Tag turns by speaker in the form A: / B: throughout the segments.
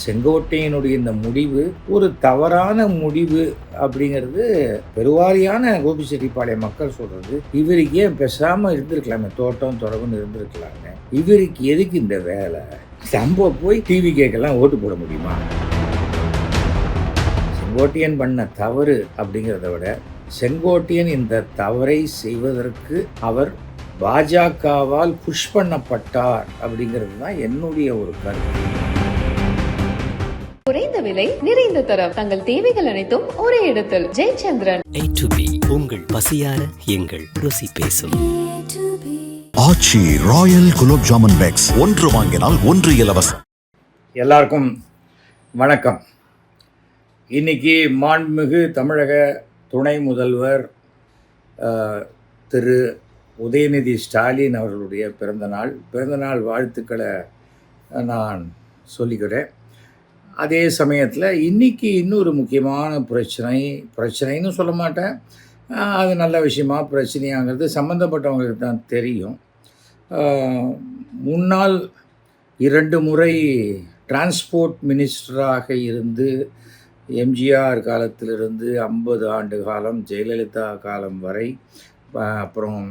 A: செங்கோட்டையனுடைய இந்த முடிவு ஒரு தவறான முடிவு அப்படிங்கிறது பெருவாரியான கோபிச்செட்டிப்பாளையம் மக்கள் சொல்றது. இவருக்கு ஏன் பேசாம இருந்திருக்கலாமே, தோட்டம் தொடர்புன்னு இருந்திருக்கலாமே, இவருக்கு எதுக்கு இந்த வேலை? நம்ம போய் டிவி கேக்கெல்லாம் ஓட்டு போட முடியுமா? செங்கோட்டையன் பண்ண தவறு அப்படிங்கிறத விட, செங்கோட்டையன் இந்த தவறை செய்வதற்கு அவர் பாஜகவால் புஷ் பண்ணப்பட்டார் அப்படிங்கிறது தான் என்னுடைய ஒரு கருத்து.
B: குறைந்த விலை, நிறைந்த தரம், தங்கள் தேவைகள் அனைத்தும் ஒரே இடத்தில். ஜெயச்சந்திரன்.
C: A to B உங்கள் பசியார எங்கள் ருசி பேசும்.
D: ஆச்சி ராயல் குலோப் ஜாமுன் பேக்ஸ், ஒன்று வாங்கினால் ஒன்று இலவசம்.
A: எல்லாருக்கும் வணக்கம். இன்னைக்கு மாண்புமிகு தமிழக துணை முதல்வர் திரு உதயநிதி ஸ்டாலின் அவர்களுடைய பிறந்தநாள் வாழ்த்துக்களை நான் சொல்லிக்கிறேன். அதே சமயத்தில் இன்றைக்கி இன்னொரு முக்கியமான பிரச்சனைன்னு சொல்ல மாட்டேன், அது நல்ல விஷயமா பிரச்சனையாங்கிறது சம்மந்தப்பட்டவங்களுக்கு தான் தெரியும். முன்னாள் 2 முறை டிரான்ஸ்போர்ட் மினிஸ்டராக இருந்து எம்ஜிஆர் காலத்திலிருந்து 50 ஆண்டு காலம், ஜெயலலிதா காலம் வரை, அப்புறம்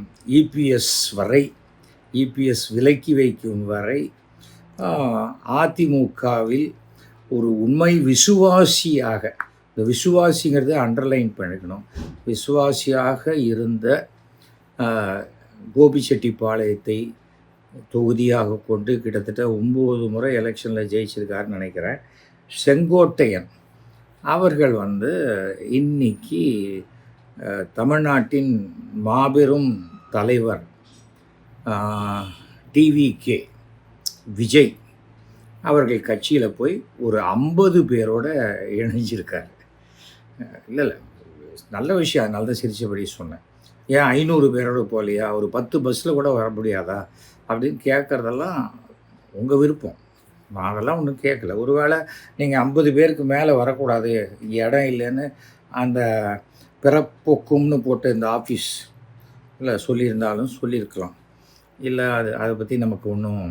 A: இபிஎஸ் விலக்கி வைக்கும் வரை அதிமுகவில் ஒரு உண்மை விசுவாசியாக, இந்த விசுவாசிங்கிறத அண்டர்லைன் பண்ணிக்கணும், விசுவாசியாக இருந்த கோபிச்செட்டிப்பாளையத்தை தொகுதியாக கொண்டு கிட்டத்தட்ட 9 முறை எலெக்ஷனில் ஜெயிச்சிருக்காருன்னு நினைக்கிறேன் செங்கோட்டையன் அவர்கள் இன்னைக்கு தமிழ்நாட்டின் மாபெரும் தலைவர் டிவிகே விஜய் அவர்கள் கட்சியில் போய் ஒரு 50 பேரோட இணைஞ்சிருக்காரு. இல்லை நல்ல விஷயம், அதனால தான் சிரிச்சபடி சொன்னேன். ஏன் 500 பேரோட போகலையா, ஒரு 10 பஸ்ஸில் கூட வர முடியாதா அப்படின்னு கேட்குறதெல்லாம் உங்கள் விருப்பம். நான் அதெல்லாம் ஒன்றும் கேட்கல. ஒருவேளை நீங்கள் 50 பேருக்கு மேலே வரக்கூடாது, இங்கே இடம் இல்லைன்னு அந்த பிறப்பொக்கும்னு போட்டு இந்த ஆஃபீஸ் இல்லை சொல்லியிருந்தாலும் சொல்லியிருக்கலாம். இல்லை அதை பற்றி நமக்கு ஒன்றும்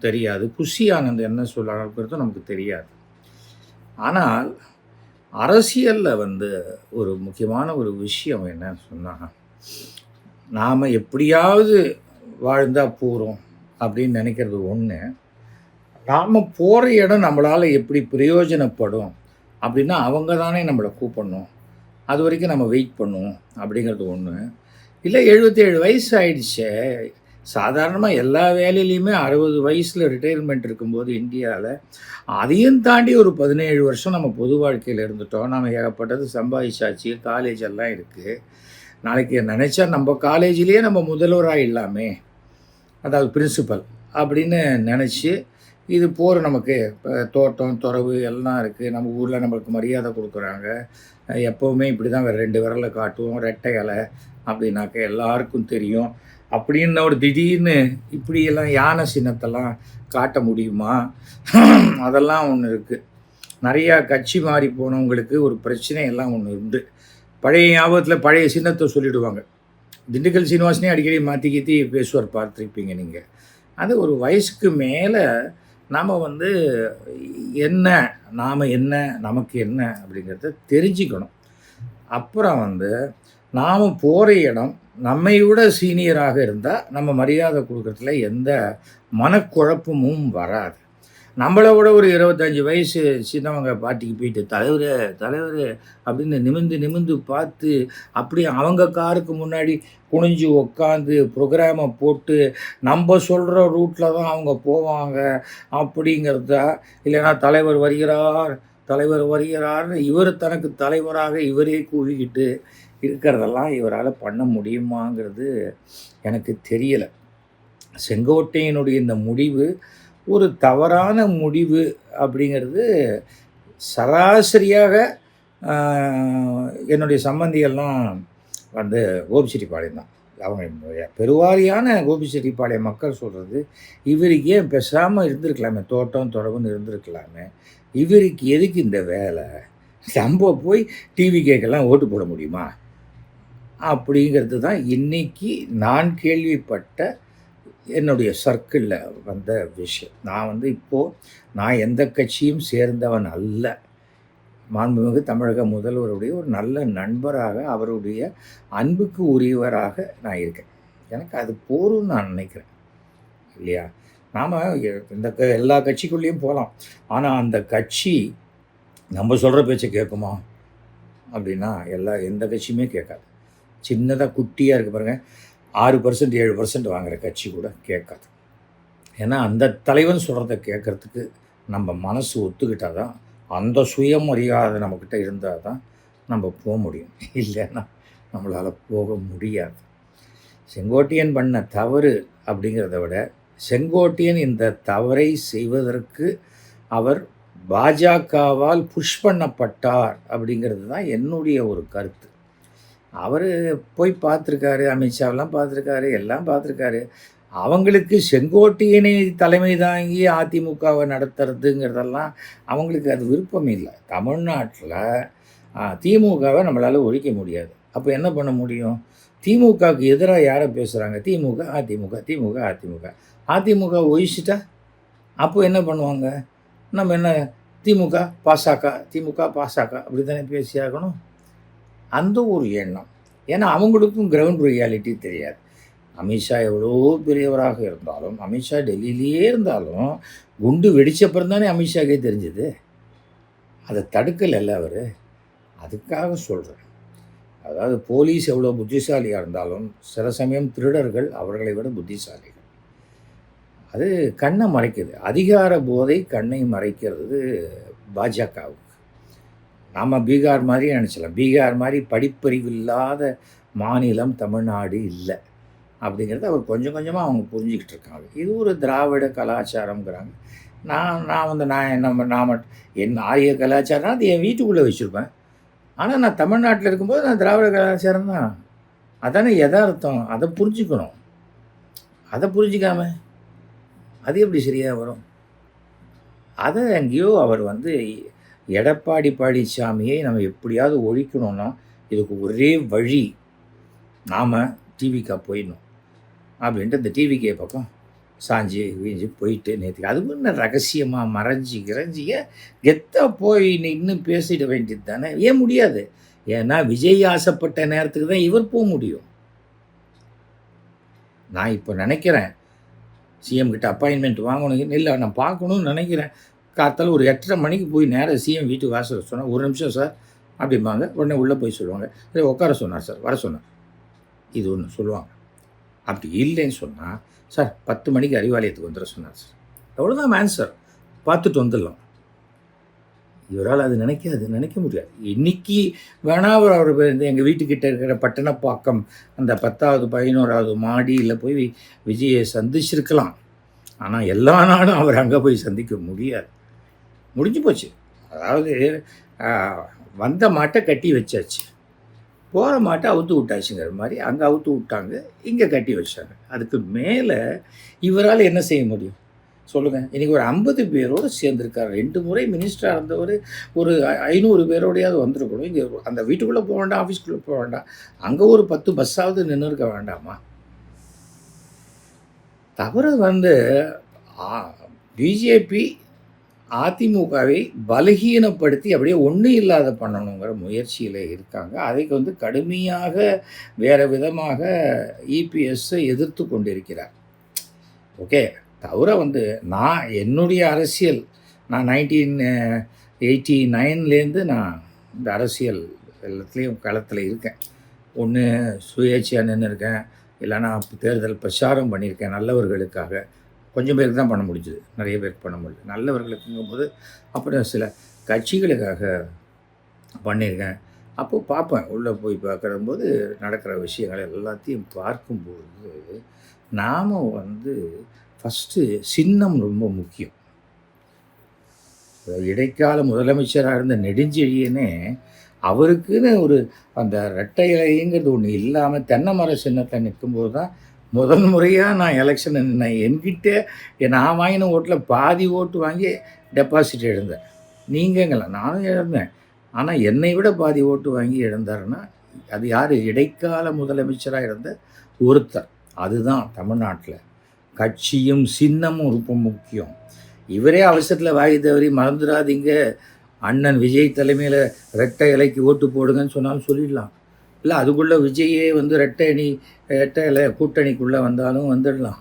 A: தெரியாது. புஷி ஆனந்த் என்ன சொல்லுறதும் நமக்கு தெரியாது. ஆனால் அரசியலில் ஒரு முக்கியமான ஒரு விஷயம் என்னன்னு சொன்னால், நாம் எப்படியாவது வாழ்ந்தால் போகிறோம் அப்படின்னு நினைக்கிறது ஒன்று, நாம் போகிற இடம் நம்மளால் எப்படி பிரயோஜனப்படும் அப்படின்னா அவங்க தானே நம்மளை கூப்பிடணும், அது வரைக்கும் நம்ம வெயிட் பண்ணுவோம் அப்படிங்கிறது ஒன்று. இல்லை 77 வயசு ஆயிடுச்சே, சாதாரணமாக எல்லா வேலையிலையுமே 60 வயசில் ரிட்டையர்மெண்ட் இருக்கும்போது இந்தியாவில், அதையும் தாண்டி ஒரு 17 வருஷம் நம்ம பொது வாழ்க்கையில் இருந்துட்டோம். நம்ம ஏகப்பட்டது சம்பாதிச்சாச்சு, காலேஜ் எல்லாம் இருக்குது. நாளைக்கு நினச்சா நம்ம காலேஜ்லேயே நம்ம முதல்வராக இல்லாமே, அதாவது பிரின்சிபல் அப்படின்னு நினச்சி, இது போகிற நமக்கு இப்போ தோட்டம் துறவு எல்லாம் இருக்குது. நம்ம ஊரில் நம்மளுக்கு மரியாதை கொடுக்குறாங்க. எப்போவுமே இப்படி தான் 2 விரலை காட்டுவோம், ரெட்டை இலை அப்படின்னாக்க எல்லாருக்கும் தெரியும். அப்படின்னு ஒரு திடீர்னு இப்படியெல்லாம் யானை சின்னத்தெல்லாம் காட்ட முடியுமா? அதெல்லாம் ஒன்று இருக்குது. நிறையா கட்சி மாறி போனவங்களுக்கு ஒரு பிரச்சனை எல்லாம் ஒன்று உண்டு. பழைய ஞாபகத்தில் பழைய சின்னத்தை சொல்லிவிடுவாங்க. திண்டுக்கல் சீனிவாசனே அடிக்கடி மாற்றி கீத்தி பேசுவார், பார்த்துருப்பீங்க நீங்கள். அது ஒரு வயசுக்கு மேலே நாம் என்ன, நாம் என்ன, நமக்கு என்ன அப்படிங்கிறத தெரிஞ்சுக்கணும். அப்புறம் நாம் போகிற இடம் நம்மை விட சீனியராக இருந்தால் நம்ம மரியாதை கொடுக்கறதுல எந்த மனக்குழப்பமும் வராது. நம்மளை விட ஒரு 25 வயசு சின்னவங்க பாட்டிக்கு போயிட்டு தலைவர் அப்படின்னு நிமிந்து பார்த்து, அப்படியே அவங்க காருக்கு முன்னாடி குனிஞ்சு உக்காந்து ப்ரோக்ராமை போட்டு நம்ம சொல்கிற ரூட்டில் தான் அவங்க போவாங்க அப்படிங்கிறதா, இல்லைன்னா தலைவர் வருகிறார்னு இவர் தனக்கு தலைவராக இவரே கூவிக்கிட்டு இருக்கிறதெல்லாம் இவரால் பண்ண முடியுமாங்கிறது எனக்கு தெரியலை. செங்கோட்டையனுடைய இந்த முடிவு ஒரு தவறான முடிவு அப்படிங்கிறது சராசரியாக என்னுடைய சம்பந்தியெல்லாம் கோபிச்செட்டிப்பாளையம் தான். அவங்க பெருவாரியான கோபிச்செட்டிப்பாளையம் மக்கள் சொல்கிறது, இவருக்கு ஏன் பேசாமல் இருந்திருக்கலாமே, தோட்டம் தொடர்புன்னு இருந்திருக்கலாமே, இவருக்கு எதுக்கு இந்த வேலை? நம்ம போய் டிவி கேக்கெல்லாம் ஓட்டு போட முடியுமா அப்படிங்கிறது தான் இன்றைக்கி நான் கேள்விப்பட்ட என்னுடைய சர்க்கிளில் வந்த விஷயம். நான் வந்து இப்போது நான் எந்த கட்சியும் சேர்ந்தவன் அல்ல. மாண்புமிகு தமிழக முதல்வருடைய ஒரு நல்ல நண்பராக, அவருடைய அன்புக்கு உரியவராக நான் இருக்கேன். எனக்கு அது போதும்னு நான் நினைக்கிறேன். இல்லையா? நாம் இந்த எல்லா கட்சிக்குள்ளேயும் போகலாம். ஆனால் அந்த கட்சி நம்ம சொல்கிற பேச்சை கேட்குமா அப்படின்னா எந்த கட்சியுமே கேட்காது. சின்னதாக குட்டியாக இருக்குது பாருங்கள், 6% 7% வாங்குகிற கட்சி கூட கேட்காது. ஏன்னா அந்த தலைவன் சொல்கிறத கேட்குறதுக்கு நம்ம மனசு ஒத்துக்கிட்டால் தான், அந்த சுயமரியாதை நம்மக்கிட்ட இருந்தால் தான் நம்ம போக முடியும். இல்லைன்னா நம்மளால் போக முடியாது. செங்கோட்டையன் பண்ண தவறு அப்படிங்கிறத விட, செங்கோட்டையன் இந்த தவறை செய்வதற்கு அவர் பாஜகவால் புஷ் பண்ணப்பட்டார் அப்படிங்கிறது தான் என்னுடைய ஒரு கருத்து. அவர் போய் பார்த்துருக்காரு, அமித்ஷாவெலாம் பார்த்துருக்காரு, எல்லாம் பார்த்துருக்காரு. அவங்களுக்கு செங்கோட்டையனை தலைமை தாங்கி அதிமுகவை நடத்துறதுங்கிறதெல்லாம் அவங்களுக்கு அது விருப்பம் இல்லை. தமிழ்நாட்டில் திமுகவை நம்மளால் ஒழிக்க முடியாது. அப்போ என்ன பண்ண முடியும்? திமுகவுக்கு எதிராக யாரை பேசுகிறாங்க? திமுக அதிமுக, திமுக அதிமுக. அதிமுக ஒழிச்சிட்டா அப்போ என்ன பண்ணுவாங்க? நம்ம என்ன திமுக பாசக, திமுக பாசக அப்படி தானே பேசியாகணும். அந்த ஒரு எண்ணம். ஏன்னா அவங்களுக்கும் கிரவுண்ட் ரியாலிட்டி தெரியாது. அமித்ஷா எவ்வளோ பெரியவராக இருந்தாலும், அமித்ஷா டெல்லியிலேயே இருந்தாலும், குண்டு வெடிச்சப்புறம் தானே அமித்ஷாக்கே தெரிஞ்சது. அதை தடுக்கலைல்ல அவர். அதுக்காக சொல்கிறேன். அதாவது போலீஸ் எவ்வளோ புத்திசாலியாக இருந்தாலும் சில சமயம் திருடர்கள் அவர்களை விட புத்திசாலிகள். அது கண்ணை மறைக்குது. அதிகார போதை கண்ணை மறைக்கிறது பாஜகவுக்கு. நாம் பீகார் மாதிரி நினச்சலாம். பீகார் மாதிரி படிப்பறிவு இல்லாத மாநிலம் தமிழ்நாடு இல்லை அப்படிங்கிறத அவர் கொஞ்சம் கொஞ்சமாக அவங்க புரிஞ்சிக்கிட்டு இருக்காங்க. இது ஒரு திராவிட கலாச்சாரங்கிறாங்க. என் ஆரிய கலாச்சாரம்னா அது என் வீட்டுக்குள்ளே வச்சுருப்பேன். ஆனால் நான் தமிழ்நாட்டில் இருக்கும்போது நான் திராவிட கலாச்சாரம் தான். அதானே யதார்த்தம். அதை புரிஞ்சுக்கணும். அதை புரிஞ்சிக்காம அது எப்படி சரியாக வரும்? அதை எங்கேயோ அவர் வந்து எடப்பாடி பழனிசாமியை நம்ம எப்படியாவது ஒழிக்கணும்னா இதுக்கு ஒரே வழி, நாம் டிவிக்கா போயிடணும் அப்படின்ட்டு இந்த டிவிக்கே பக்கம் சாஞ்சி வீஞ்சி போயிட்டு நேற்றுக்கு அது முன்ன ரகசியமாக மறைஞ்சிய கெத்தாக போய் இன்னும் பேசிட வேண்டியது தானே. ஏன் முடியாது? ஏன்னா விஜய் ஆசைப்பட்ட நேரத்துக்கு தான் இவர் போக முடியும். நான் இப்போ நினைக்கிறேன் சிஎம் கிட்ட அப்பாயின்மெண்ட் வாங்கணும். இல்லை, நான் பார்க்கணும்னு நினைக்கிறேன். காத்தால் ஒரு 8:30 மணிக்கு போய் நேராக சிஎம் வீட்டு வாசல் சொன்னால், 1 நிமிஷம் சார் அப்படிம்பாங்க. உடனே உள்ளே போய் சொல்லுவாங்க, சரி உட்கார சொன்னார் சார், வர சொன்னார், இது ஒன்று சொல்லுவாங்க. அப்படி இல்லைன்னு சொன்னால், சார் 10 மணிக்கு அறிவாலயத்துக்கு வந்துட சொன்னார் சார், எவ்வளோதான் ஆன்சர், பார்த்துட்டு வந்துடலாம். இவரால் அது நினைக்க முடியாது. இன்றைக்கி வேணா அவர் எங்கள் வீட்டுக்கிட்ட இருக்கிற பட்டணப்பாக்கம் அந்த 10வது 11வது மாடியில் போய் விஜயை சந்திச்சிருக்கலாம். ஆனால் எல்லா நாளும் அவர் அங்கே போய் சந்திக்க முடியாது. முடிஞ்சு போச்சு. அதாவது வந்த மாட்டை கட்டி வச்சாச்சு, போகிற மாட்டை அவுத்து விட்டாச்சுங்கிற மாதிரி அங்கே அவுத்து விட்டாங்க, இங்கே கட்டி வச்சாங்க. அதுக்கு மேலே இவரால் என்ன செய்ய முடியும் சொல்லுங்கள்? இன்றைக்கி ஒரு 50 பேரோடு சேர்ந்துருக்கார். 2 முறை மினிஸ்டராக இருந்தவர் ஒரு 500 பேரோடையாவது வந்துருக்கணும். இங்கே அந்த வீட்டுக்குள்ளே போக வேண்டாம், ஆஃபீஸ்க்குள்ளே போக வேண்டாம், அங்கே ஒரு 10 பஸ்ஸாவது நின்று இருக்க வேண்டாமா? தவிர வந்து பிஜேபி அதிமுகவை பலகீனப்படுத்தி அப்படியே ஒன்றும் இல்லாத பண்ணணுங்கிற முயற்சியில் இருக்காங்க. அதைக்கு வந்து கடுமையாக வேறு விதமாக இபிஎஸ்ஸை எதிர்த்து கொண்டிருக்கிறார். ஓகே, தவிர வந்து நான் என்னுடைய அரசியல், நான் 1989லேருந்து நான் இந்த அரசியல் எல்லாத்துலேயும் களத்தில் இருக்கேன். ஒன்று சுயேட்சையாக நின்று இருக்கேன், இல்லைனா தேர்தல் பிரச்சாரம் பண்ணியிருக்கேன் நல்லவர்களுக்காக. கொஞ்சம் பேருக்கு தான் பண்ண முடிஞ்சுது, நிறைய பேருக்கு பண்ண முடியுது. நல்லவர்களுக்குங்கும்போது அப்புறம் சில கட்சிகளுக்காக பண்ணியிருக்கேன். அப்போது பார்ப்பேன், உள்ளே போய் பார்க்குறம்போது நடக்கிற விஷயங்கள் எல்லாத்தையும் பார்க்கும்போது நாம் வந்து ஃபஸ்ட்டு சின்னம் ரொம்ப முக்கியம். இடைக்கால முதலமைச்சராக இருந்த நெடுஞ்செழியனே அவருக்குன்னு ஒரு அந்த ரெட்டை இலைங்கிறது ஒன்று இல்லாமல் தென்னை மர சின்னத்தை நிற்கும்போது தான் முதல் முறையாக நான் எலெக்ஷன் நின்னேன். என்கிட்ட நான் வாங்கின ஓட்டில் பாதி ஓட்டு வாங்கி டெபாசிட் எழுந்தேன். நீங்கங்கள நானும் இழந்தேன். ஆனால் என்னை விட பாதி ஓட்டு வாங்கி இழந்தாருன்னா அது யார்? இடைக்கால முதலமைச்சராக இருந்த ஒருத்தர். அதுதான் தமிழ்நாட்டில் கட்சியும் சின்னமும் ரொம்ப முக்கியம். இவரே அவசரத்தில் வாய் தவறி மறந்துடாதீங்க, அண்ணன் விஜய் தலைமையில் ரெட்டை இலைக்கு ஓட்டு போடுங்கன்னு சொன்னாலும் சொல்லிடலாம். இல்லை அதுக்குள்ளே விஜயே வந்து ரெட்டை இலை கூட்டணிக்குள்ளே வந்தாலும் வந்துடலாம்.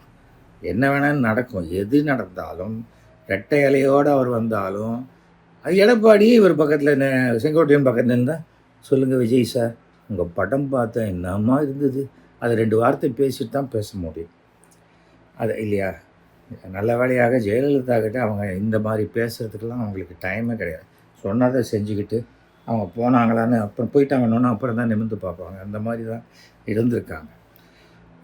A: என்ன வேணாலும் நடக்கும். எது நடந்தாலும் ரெட்டை இலையோடு அவர் வந்தாலும் அது எடப்பாடி இவர் பக்கத்தில் செங்கோட்டையன் பக்கத்தில் இருந்தால் சொல்லுங்கள் விஜய் சார் உங்கள் படம் பார்த்தேன் என்னம்மா இருந்தது, அது 2 வார்த்தை பேசிட்டு தான் பேச முடியும். அது இல்லையா? நல்ல வேளையாக ஜெயலலிதா கிட்ட அவங்க இந்த மாதிரி பேசுகிறதுக்கெல்லாம் அவங்களுக்கு டைமே கிடையாது. சொன்னதை செஞ்சுக்கிட்டு அவங்க போனாங்களான்னு அப்புறம் போயிட்டாங்கன்னு அப்புறம் தான் நிமிர்ந்து பார்ப்பாங்க. அந்த மாதிரி தான் இருந்திருக்காங்க.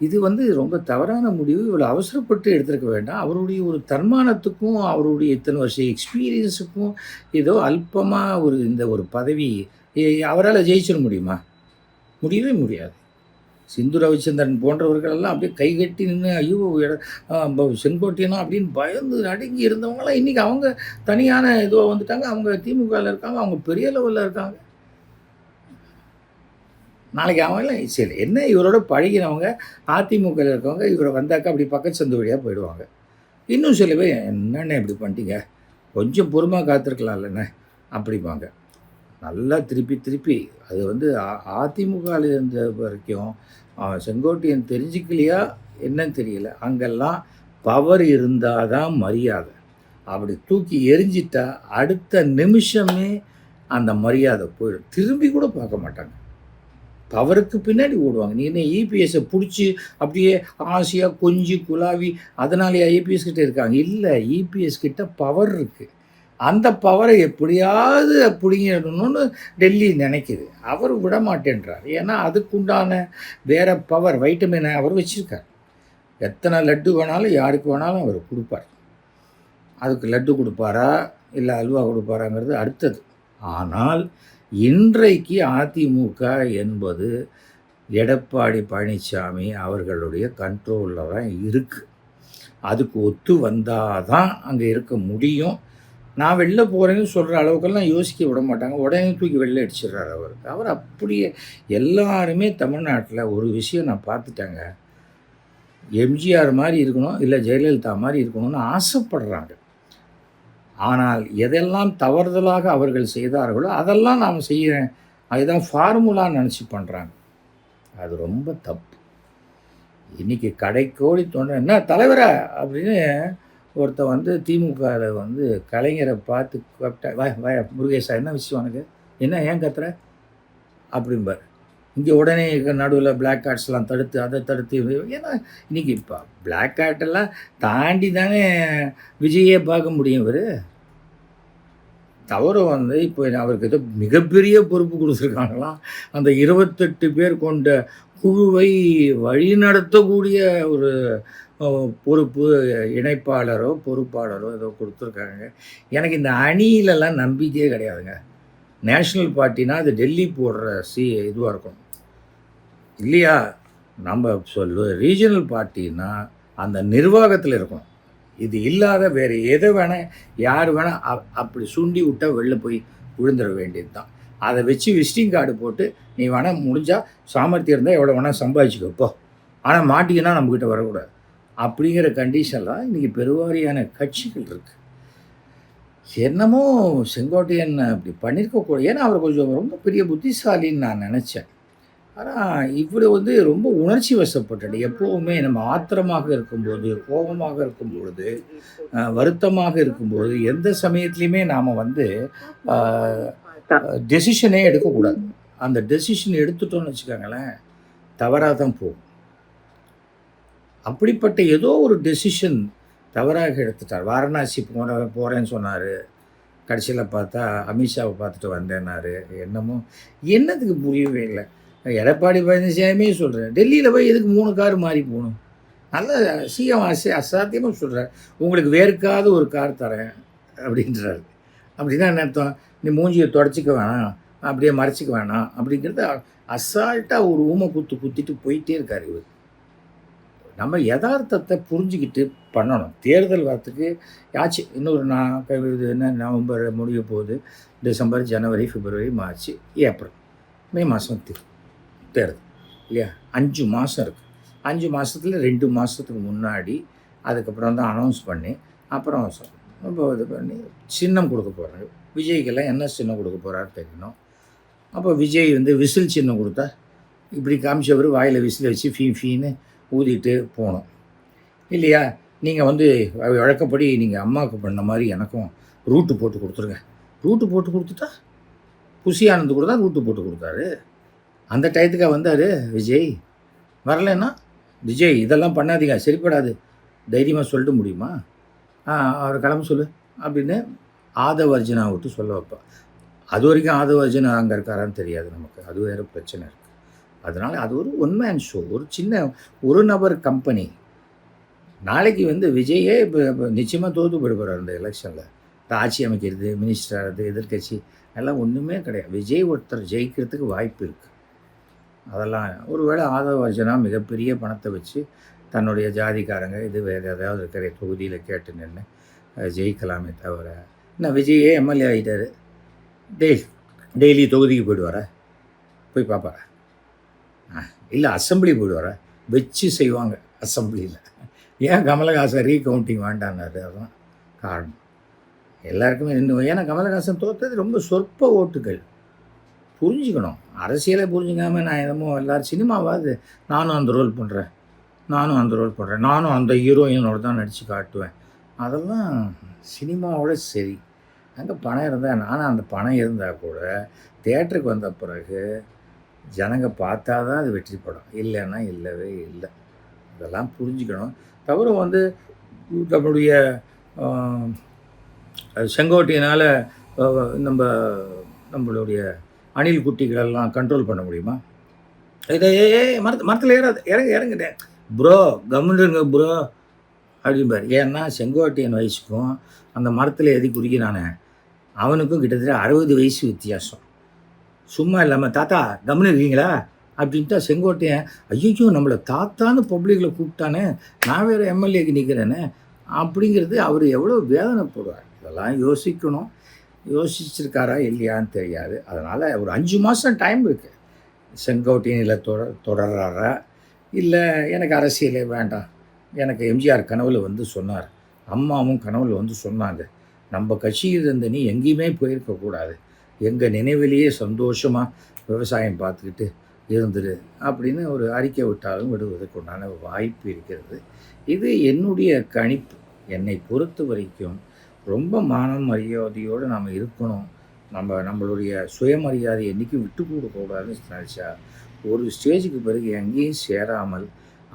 A: இது வந்து ரொம்ப தவறான முடிவு. இவ்வளோ அவசரப்பட்டு எடுத்திருக்க வேண்டாம். அவருடைய ஒரு தன்மானத்துக்கும் அவருடைய இத்தனை வருஷம் எக்ஸ்பீரியன்ஸுக்கும் ஏதோ அல்பமாக இந்த ஒரு பதவி அவரால் ஜெயிச்சிட முடியுமா? முடியவே முடியாது. சிந்து ரவிச்சந்திரன் போன்றவர்களெல்லாம் அப்படியே கைகட்டி நின்று ஐயோ செங்கோட்டையனும் அப்படின்னு பயந்து நடுங்கி இருந்தவங்களாம் இன்றைக்கி அவங்க தனியான இதுவாக வந்துட்டாங்க. அவங்க திமுகவில் இருக்காங்க, அவங்க பெரிய லெவலில் இருக்காங்க. நாளைக்கு அவங்களாம் சரி என்ன இவரோட பழகினவங்க அதிமுகவில் இருக்கவங்க இவரை வந்தாக்கா அப்படி பக்கத்து சந்து வழியாக போயிடுவாங்க. இன்னும் சில பேர் என்னென்ன இப்படி பண்ணிட்டீங்க, கொஞ்சம் பொறுமையாக காத்திருக்கலாம் இல்லைண்ணே அப்படிம்பாங்க. நல்லா திருப்பி அது வந்து அதிமுகவில் இருந்த வரைக்கும் செங்கோட்டையன் தெரிஞ்சிக்கலையா என்னன்னு தெரியல, அங்கெல்லாம் பவர் இருந்தால் தான் மரியாதை. அப்படி தூக்கி எரிஞ்சிட்டா அடுத்த நிமிஷமே அந்த மரியாதை போயிடும். திரும்பி கூட பார்க்க மாட்டாங்க. பவருக்கு பின்னாடி ஓடுவாங்க. நீ என்ன இபிஎஸ்ஸை பிடிச்சி அப்படியே ஆசையாக கொஞ்சி குலாவி அதனாலேயே இபிஎஸ் கிட்டே இருக்காங்க? இல்லை, இபிஎஸ் கிட்ட பவர் இருக்குது. அந்த பவரை எப்படியாவது பிடிங்கிடணும்னு டெல்லி நினைக்கிது. அவர் விட மாட்டேன்றார். ஏன்னா அதுக்குண்டான வேறு பவர் வைட்டமினை அவர் வச்சுருக்கார். எத்தனை லட்டு வேணாலும் யாருக்கு வேணாலும் அவர் கொடுப்பார். அதுக்கு லட்டு கொடுப்பாரா இல்லை அல்வா கொடுப்பாராங்கிறது அடுத்தது. ஆனால் இன்றைக்கு அதிமுக என்பது எடப்பாடி பழனிசாமி அவர்களுடைய கண்ட்ரோலில் தான் இருக்குது. அதுக்கு ஒத்து வந்தால் தான் அங்கே இருக்க முடியும். நான் வெளில போகிறேன்னு சொல்கிற அளவுக்கெல்லாம் யோசிக்க விட மாட்டாங்க. உடனே தூக்கி வெளில அடிச்சிடுறாரு அவருக்கு. அவர் அப்படியே எல்லாருமே தமிழ்நாட்டில் ஒரு விஷயம் நான் பார்த்துட்டேங்க, எம்ஜிஆர் மாதிரி இருக்கணும் இல்லை ஜெயலலிதா மாதிரி இருக்கணும்னு ஆசைப்படுறாங்க. ஆனால் எதெல்லாம் தவறுதலாக அவர்கள் செய்தார்களோ அதெல்லாம் நாம் செய்கிறேன், அதுதான் ஃபார்முலான்னு நினச்சி பண்ணுறாங்க. அது ரொம்ப தப்பு. இன்றைக்கி கடைக்கோடி தொண்டை என்ன தலைவரா அப்படின்னு ஒருத்தன் வந்து திமுகவில் வந்து கலைஞரை பார்த்து கூப்பிட்டா வாய முருகேசா என்ன விஷயம் உனக்கு, என்ன ஏன் கத்துற அப்படிம்பார். இங்கே உடனே நடுவில் பிளாக் கார்ட்ஸ்லாம் தடுத்து அதை தடுத்து, ஏன்னா இன்றைக்கி இப்போ பிளாக் கார்ட்டெல்லாம் தாண்டி தானே விஜயே பார்க்க முடியும். இவர் தவறு வந்து இப்போ அவருக்கு ஏதோ மிகப்பெரிய பொறுப்பு கொடுத்துருக்காங்களாம். அந்த 28 பேர் கொண்ட குழுவை வழிநடத்தக்கூடிய ஒரு பொறுப்பு இணைப்பாளரோ பொறுப்பாளரோ ஏதோ கொடுத்துருக்காங்க. எனக்கு இந்த அணியிலலாம் நம்பிக்கையே கிடையாதுங்க. நேஷ்னல் பார்ட்டினா அது டெல்லி போடுற இதுவாக இருக்கும் இல்லையா? நம்ம ரீஜனல் பார்ட்டின்னா அந்த நிர்வாகத்தில் இருக்கணும். இது இல்லாத வேறு எதை வேணால் யார் வேணால் அப்படி சுண்டி விட்டால் வெளில போய் விழுந்துட வேண்டியது தான். அதை வச்சு விசிட்டிங் கார்டு போட்டு நீ வேணால் முடிஞ்சால் சாமர்த்தியம் இருந்தால் எவ்வளோ வேணால் சம்பாதிச்சுக்கப்போ, ஆனால் மாட்டிங்கன்னா நம்மக்கிட்ட வரக்கூடாது அப்படிங்கிற கண்டிஷன்லாம் இன்றைக்கி பெருவாரியான கட்சிகள் இருக்குது. என்னமோ செங்கோட்டையன் அப்படி பண்ணியிருக்கக்கூடாது. ஏன்னா அவர் கொஞ்சம் ரொம்ப பெரிய புத்திசாலின்னு நான் நினச்சேன். ஆனால் இவர் வந்து ரொம்ப உணர்ச்சி வசப்பட்டு எப்போவுமே நம்ம ஆத்திரமாக இருக்கும்போது, கோபமாக இருக்கும்பொழுது, வருத்தமாக இருக்கும்போது எந்த சமயத்துலையுமே நாம் வந்து டெசிஷனே எடுக்கக்கூடாது. அந்த டெசிஷன் எடுத்துட்டோன்னு வச்சுக்கோங்களேன் தவறாக தான் போகும். அப்படிப்பட்ட ஏதோ ஒரு டெசிஷன் தவறாக எடுத்துட்டார். வாரணாசி போகிறேன்னு சொன்னார், கடைசியில் பார்த்தா அமித்ஷாவை பார்த்துட்டு வந்தேன்னாரு. என்னத்துக்கு புரியவே இல்லை. எடப்பாடி பழனிசாமியே சொல்கிறேன், டெல்லியில் போய் எதுக்கு 3 கார் மாறி போகணும்? நல்ல சிஎம் அசாத்தியமாக சொல்கிறார், உங்களுக்கு வேறுக்காத ஒரு கார் தரேன் அப்படின்றாரு. அப்படின்னா என்ன அர்த்தம்? நீ மூஞ்சியை தொடச்சிக்க வேணாம், அப்படியே மறைச்சிக்க வேணாம் அப்படிங்கிறத அசால்ட்டாக ஒரு ஊமை குத்திட்டு போயிட்டே இருக்கார் இவர். நம்ம யதார்த்தத்தை புரிஞ்சுக்கிட்டு பண்ணணும். தேர்தல் வரத்துக்கு இன்னொரு என்ன நவம்பர் முடிய போகுது, டிசம்பர், ஜனவரி, பிப்ரவரி, மார்ச், ஏப்ரல், மே மாதம் தேர்தல் இல்லையா? 5 மாதம் இருக்குது. 5 மாதத்தில் 2 மாதத்துக்கு முன்னாடி அதுக்கப்புறம் தான் அனௌன்ஸ் பண்ணி அப்புறம் இப்போ இது பண்ணி சின்னம் கொடுக்க போகிறாங்க. விஜய்க்கெல்லாம் என்ன சின்னம் கொடுக்க போகிறாரு தெரியணும். அப்போ விஜய் வந்து விசில் சின்னம் கொடுத்தா இப்படி காமிச்சவர் வாயில் விசில் வச்சு ஃபீன்னு ஊதிட்டு போகணும் இல்லையா? நீங்கள் வந்து வழக்கப்படி நீங்கள் அம்மாவுக்கு பண்ண மாதிரி எனக்கும் ரூட்டு போட்டு கொடுத்துருங்க. ரூட்டு போட்டு கொடுத்துட்டா புஷி ஆனந்த் கூட தான் ரூட்டு போட்டு கொடுத்தாரு. அந்த டயத்துக்காக வந்தார் விஜய். வரலைன்னா விஜய் இதெல்லாம் பண்ணாதீங்க, சரிப்படாது, தைரியமாக சொல்லிட்டு முடியுமா? அவர் கிளம்ப சொல்லு அப்படின்னு ஆதவர்ஜனா விட்டு சொல்ல வைப்பேன். அது வரைக்கும் ஆதவர்ஜனா அங்கே இருக்காரான்னு தெரியாது நமக்கு, அது வேறு பிரச்சனை இருக்குது. அதனால் அது ஒரு ஒன் மேன் ஷோ, ஒரு சின்ன ஒரு நபர் கம்பெனி. நாளைக்கு வந்து விஜயே இப்போ நிச்சயமாக தோற்று போயிடுவார் அந்த எலெக்ஷனில். ஆட்சி அமைக்கிறது, மினிஸ்டர் ஆகிறது, எதிர்கட்சி எல்லாம் ஒன்றுமே கிடையாது. விஜய் ஒருத்தர் ஜெயிக்கிறதுக்கு வாய்ப்பு இருக்குது. அதெல்லாம் ஒருவேளை ஆதவர்ஜனா மிகப்பெரிய பணத்தை வச்சு தன்னுடைய ஜாதிக்காரங்க இது வேறு ஏதாவது இருக்கிற தொகுதியில் கேட்டு நின்று ஜெயிக்கலாமே தவிர, இன்னும் விஜயே எம்எல்ஏ ஆகிட்டார், டெய்லி தொகுதிக்கு போயிடுவாரா? போய் பார்ப்பாரா? இல்லை அசம்பிளி போயிடுவாரா? வச்சு செய்வாங்க அசம்பிளியில். ஏன் கமலஹாசன் ரீகவுண்டிங் வேண்டான்னாரு? அதுதான் காரணம். எல்லாருக்குமே இன்னும் ஏன்னா கமலஹாசன் தோற்றது ரொம்ப சொற்ப ஓட்டுகள். புரிஞ்சுக்கணும், அரசியலை புரிஞ்சுக்காமல் நான் என்னமோ எல்லோரும் சினிமாவாது நானும் அந்த ரோல் பண்ணுறேன், நானும் அந்த ஹீரோயினோட தான் நடித்து காட்டுவேன். அதெல்லாம் சினிமாவோட சரி. அங்கே பணம் இருந்தால், நானும் அந்த பணம் இருந்தால் கூட தியேட்டருக்கு வந்த பிறகு ஜனங்க பார்த்தா தான் அது வெற்றி படம், இல்லைன்னா இல்லவே இல்லை. அதெல்லாம் புரிஞ்சுக்கணும். தவிர வந்து நம்மளுடைய செங்கோட்டையினால் நம்மளுடைய அணில் குட்டிகளெல்லாம் கண்ட்ரோல் பண்ண முடியுமா? இதை மரத்தில் ஏறாது, இறங்கிட்டேன் ப்ரோ, கம்முன்னுங்க ப்ரோ அப்படிம்பார். ஏன்னா செங்கோட்டையன் வயசுக்கும் அந்த மரத்தில் எதி குடிக்கிறானே அவனுக்கும் கிட்டத்தட்ட 60 வயசு வித்தியாசம். சும்மா இல்லாமல் தாத்தா கம்முன்னு இருக்கீங்களா அப்படின்ட்டா செங்கோட்டையன் ஐயோ நம்மளை தாத்தான்னு பப்ளிக்கில் கூப்பிட்டானே, நான் வேறு எம்எல்ஏக்கு நிற்கிறேனே அப்படிங்கிறது அவர் எவ்வளோ வேதனைப்படுவார். இதெல்லாம் யோசிக்கணும். யோசிச்சிருக்காரா இல்லையான்னு தெரியாது. அதனால் ஒரு 5 மாதம் டைம் இருக்குது. செங்கோட்டையனில் தொடர்றாரா இல்லை எனக்கு அரசியலே வேண்டாம், எனக்கு எம்ஜிஆர் கனவுல வந்து சொன்னார், அம்மாவும் கனவுல வந்து சொன்னாங்க, நம்ம கட்சியில் இருந்த நீ எங்கேயுமே போயிருக்கக்கூடாது, எங்கள் நினைவிலேயே சந்தோஷமாக விவசாயம் பார்த்துக்கிட்டு இருந்துரு அப்படின்னு ஒரு அறிக்கை விட்டாலும் விடுவதற்கு உண்டான வாய்ப்பு இருக்கிறது. இது என்னுடைய கணிப்பு. என்னை பொறுத்த வரைக்கும் ரொம்ப மானம் மரியாதையோடு நாம் இருக்கணும். நம்மளுடைய சுயமரியாதை என்றைக்கும் விட்டு கொடுக்கக்கூடாதுன்னு நினச்சா ஒரு ஸ்டேஜுக்கு பிறகு எங்கேயும் சேராமல்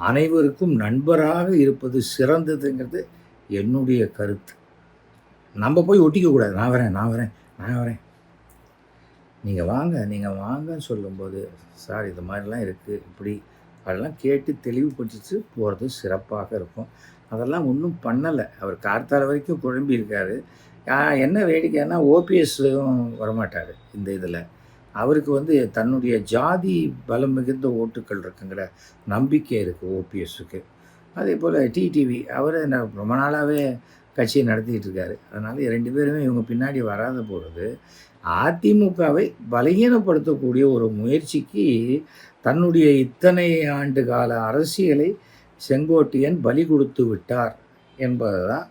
A: அனைவருக்கும் நண்பராக இருப்பது சிறந்ததுங்கிறது என்னுடைய கருத்து. நம்ம போய் ஒட்டிக்கக்கூடாது, நான் வரேன் நீங்கள் வாங்கன்னு சொல்லும்போது சார் இது மாதிரிலாம் இருக்குது இப்படி அதெல்லாம் கேட்டு தெளிவுபடுத்திட்டு போகிறது சிறப்பாக இருக்கும். அதெல்லாம் ஒன்றும் பண்ணலை. அவர் கார்த்தால வரைக்கும் குழம்பி இருக்கார். என்ன வேடிக்கைன்னா ஓபிஎஸ்ஸும் வரமாட்டார் இந்த இதில். அவருக்கு வந்து தன்னுடைய ஜாதி பலம் மிகுந்த ஓட்டுக்கள் இருக்குங்கிற நம்பிக்கை இருக்குது ஓபிஎஸ்ஸுக்கு. அதே போல் டிடிவி அவர் ரொம்ப நாளாகவே கட்சியை நடத்திக்கிட்டு இருக்காரு. அதனால் 2 பேருமே இவங்க பின்னாடி வராத பொழுது அதிமுகவை பலகீனப்படுத்தக்கூடிய ஒரு முயற்சிக்கு தன்னுடைய இத்தனை ஆண்டு கால அரசியலை செங்கோட்டையன் பலி கொடுத்து விட்டார் என்பது தான்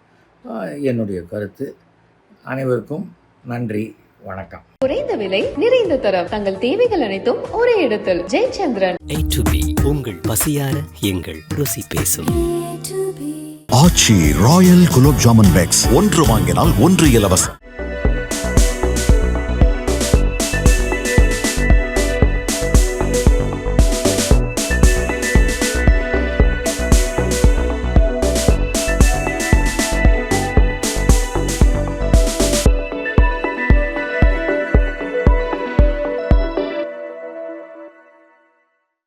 A: என்னுடைய கருத்து. அனைவருக்கும் நன்றி, வணக்கம்.
B: குறைந்த விலை நிறைந்த தரம், தங்கள் தேவைகள் அனைத்தும் ஒரே இடத்தில். ஜெயச்சந்திரன்.
C: A to B உங்கள் பசியார எங்கள் ருசி பேசும்.
D: ஆச்சி ராயல் குலோப் ஜாமுன் பேக்ஸ் 1 வாங்கினால் 1 இலவசம்.